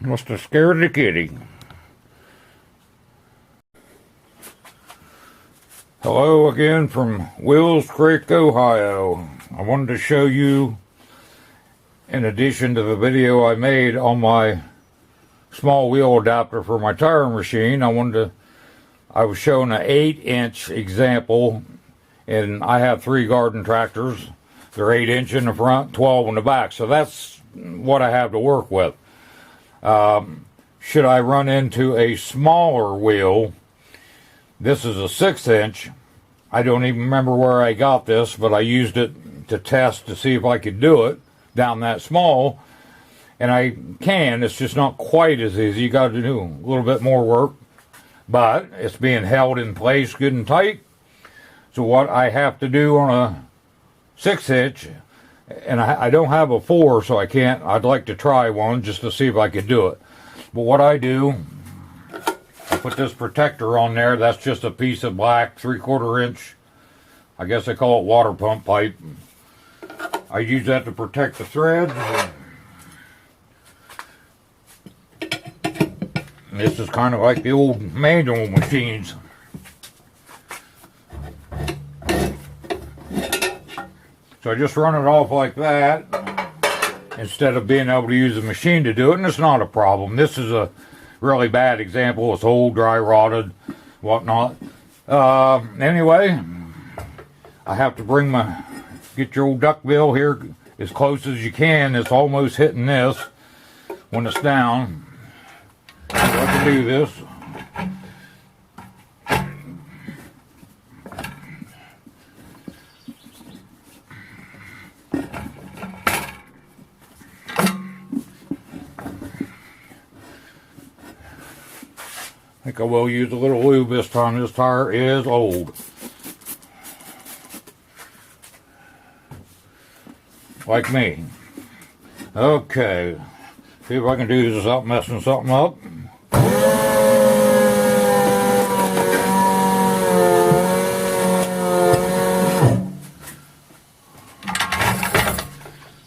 Must have scared the kitty. Hello again from Wills Creek, Ohio. I wanted to show you, in addition to the video I made on my small wheel adapter for my tire machine, I was showing an 8-inch example, and I have 3 garden tractors. They're 8-inch in the front, 12 in the back, so that's what I have to work with. Should I run into a smaller wheel, this is a 6-inch. I don't even remember where I got this, but I used it to test to see if I could do it down that small. And I can, it's just not quite as easy. You got to do a little bit more work, but it's being held in place good and tight. So what I have to do on a 6-inch, and I don't have a 4, so I can't. I'd like to try one just to see if I could do it. But what I do, I put this protector on there. That's just a piece of black 3/4 inch, I guess they call it water pump pipe. I use that to protect the threads. And this is kind of like the old manual machines. So I just run it off like that instead of being able to use a machine to do it, and it's not a problem. This is a really bad example. It's old, dry rotted, whatnot. Anyway, I have to get your old duckbill here as close as you can. It's almost hitting this when it's down. So I can do this. I think I will use a little lube this time. This tire is old. Like me. Okay. See if I can do this without messing something up.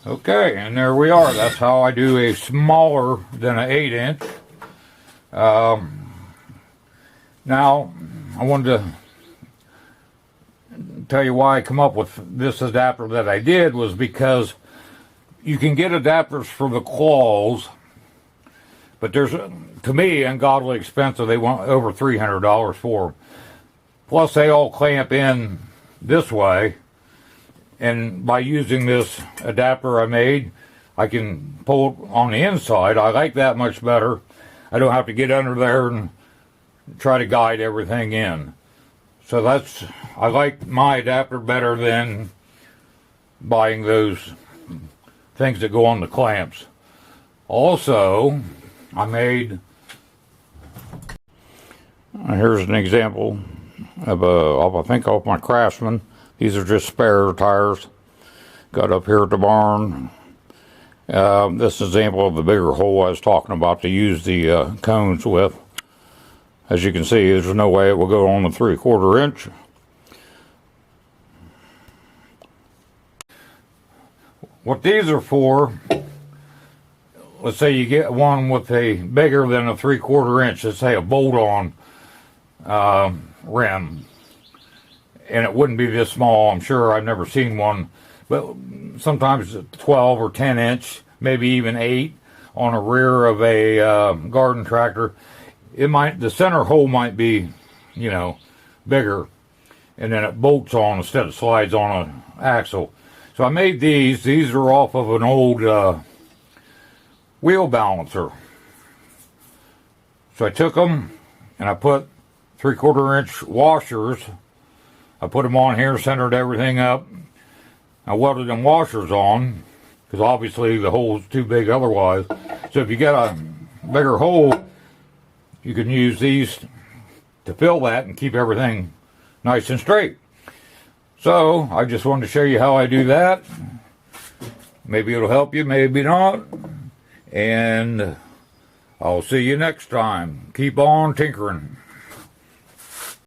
Okay, and there we are. That's how I do a smaller than an 8-inch. Now, I wanted to tell you why I come up with this adapter that I did was because you can get adapters for the claws, but there's, to me, ungodly expensive. They want over $300 for them. Plus, they all clamp in this way, and by using this adapter I made, I can pull it on the inside. I like that much better. I don't have to get under there and try to guide everything in. So I like my adapter better than buying those things that go on the clamps. Also, I made, here's an example of I think off my Craftsman. These are just spare tires. Got up here at the barn. This example of the bigger hole I was talking about to use the cones with. As you can see, there's no way it will go on the 3/4 inch. What these are for, let's say you get one with a bigger than a 3/4 inch, let's say a bolt-on rim. And it wouldn't be this small, I'm sure. I've never seen one. But sometimes 12 or 10 inch, maybe even 8 on a rear of a garden tractor. The center hole might be, bigger, and then it bolts on instead of slides on an axle. So I made these. These are off of an old wheel balancer. So I took them and I put 3/4 inch washers. I put them on here, centered everything up. I welded them washers on because obviously the hole's too big otherwise. So if you get a bigger hole, you can use these to fill that and keep everything nice and straight. So I just wanted to show you how I do that. Maybe it'll help you, maybe not. And I'll see you next time. Keep on tinkering.